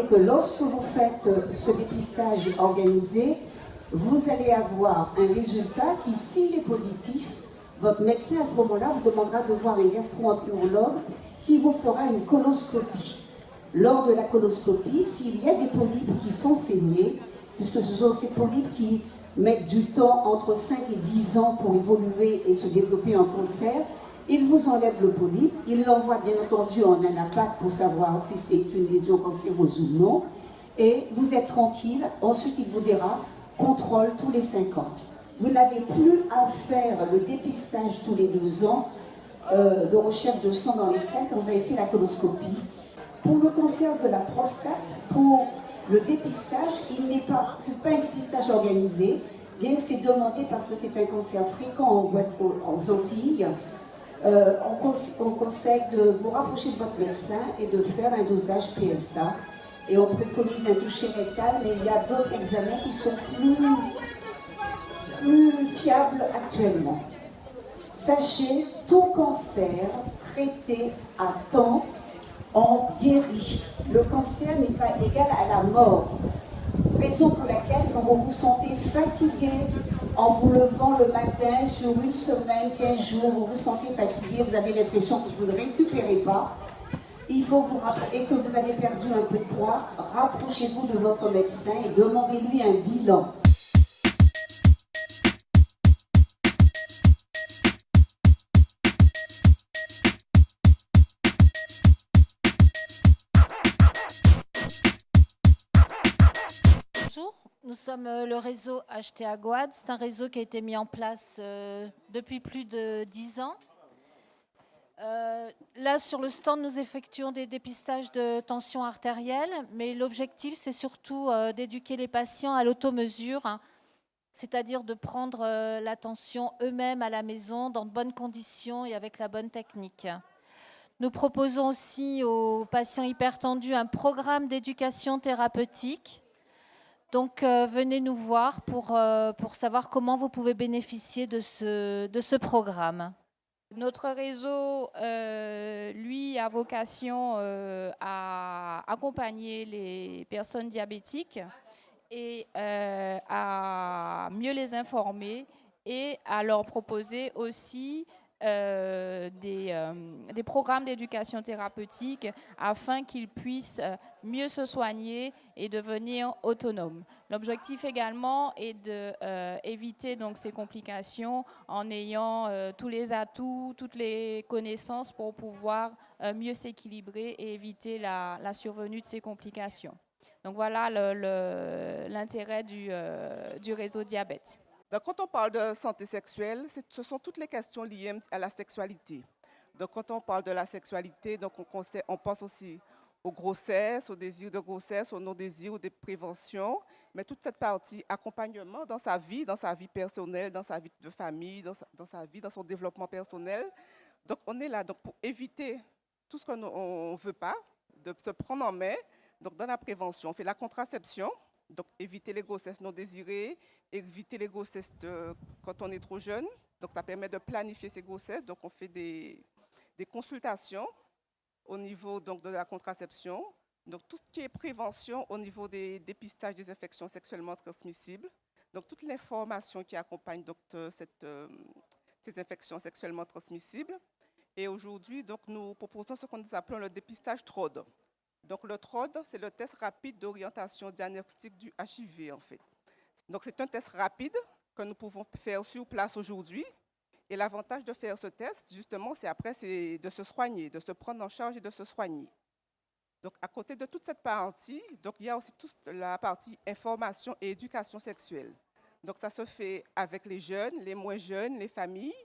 C'est-à-dire que lorsque vous faites ce dépistage organisé, vous allez avoir un résultat qui, s'il est positif, votre médecin à ce moment-là vous demandera de voir un gastro-entérologue qui vous fera une coloscopie. Lors de la coloscopie, s'il y a des polypes qui font saigner, puisque ce sont ces polypes qui mettent du temps entre 5 et 10 ans pour évoluer et se développer en cancer, il vous enlève le polype, il l'envoie bien entendu en un impact pour savoir si c'est une lésion cancéreuse ou non, et vous êtes tranquille. Ensuite, il vous dira contrôle tous les 5 ans. Vous n'avez plus à faire le dépistage tous les 2 ans de recherche de sang dans les selles quand vous avez fait la coloscopie. Pour le cancer de la prostate, pour le dépistage, c'est pas un dépistage organisé, bien que c'est demandé parce que c'est un cancer fréquent aux Antilles. On conseille de vous rapprocher de votre médecin et de faire un dosage PSA. Et on préconise un toucher rectal, mais il y a d'autres examens qui sont plus fiables actuellement. Sachez, tout cancer traité à temps en guérit. Le cancer n'est pas égal à la mort. Raison pour laquelle, quand vous vous sentez fatigué en vous levant le matin sur une semaine, 15 jours, vous vous sentez fatigué, vous avez l'impression que vous ne récupérez pas, il faut vous rappeler que vous avez perdu un peu de poids, rapprochez-vous de votre médecin et demandez-lui un bilan. Bonjour, nous sommes le réseau HTA Goad. C'est un réseau qui a été mis en place depuis plus de 10 ans. Là, sur le stand, nous effectuons des dépistages de tension artérielle, mais l'objectif, c'est surtout d'éduquer les patients à l'automesure, hein, c'est-à-dire de prendre la tension eux-mêmes à la maison, dans de bonnes conditions et avec la bonne technique. Nous proposons aussi aux patients hypertendus un programme d'éducation thérapeutique. Donc, venez nous voir pour savoir comment vous pouvez bénéficier de ce programme. Notre réseau, lui, a vocation à accompagner les personnes diabétiques et à mieux les informer et à leur proposer aussi des programmes d'éducation thérapeutique afin qu'ils puissent mieux se soigner et devenir autonomes. L'objectif également est d'éviter donc ces complications en ayant tous les atouts, toutes les connaissances pour pouvoir mieux s'équilibrer et éviter la survenue de ces complications. Donc voilà l'intérêt du réseau diabète. Donc, quand on parle de santé sexuelle, ce sont toutes les questions liées à la sexualité. Donc, quand on parle de la sexualité, donc on pense aussi aux grossesses, aux désirs de grossesse, aux non-désirs, aux préventions, mais toute cette partie accompagnement dans sa vie personnelle, dans sa vie de famille, dans sa vie, dans son développement personnel. Donc, on est là donc, pour éviter tout ce qu'on ne veut pas, de se prendre en main. Donc, dans la prévention, on fait la contraception, donc éviter les grossesses non désirées, éviter les grossesses quand on est trop jeune. Donc, ça permet de planifier ces grossesses. Donc, on fait des consultations au niveau donc, de la contraception. Donc, tout ce qui est prévention au niveau des dépistages des infections sexuellement transmissibles. Donc, toute l'information qui accompagne donc, ces infections sexuellement transmissibles. Et aujourd'hui, donc, nous proposons ce que nous appelons le dépistage TROD. Donc, le TROD, c'est le test rapide d'orientation diagnostique du HIV, en fait. Donc, c'est un test rapide que nous pouvons faire sur place aujourd'hui. Et l'avantage de faire ce test, justement, c'est de se soigner, de se prendre en charge et de se soigner. Donc, à côté de toute cette partie, donc, il y a aussi toute la partie information et éducation sexuelle. Donc, ça se fait avec les jeunes, les moins jeunes, les familles.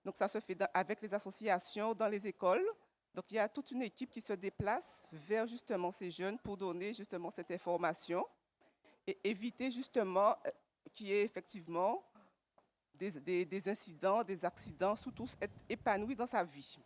Donc, ça se fait avec les associations, dans les écoles. Donc, il y a toute une équipe qui se déplace vers justement ces jeunes pour donner justement cette information et éviter justement qu'il y ait effectivement des incidents, des accidents, surtout être épanoui dans sa vie.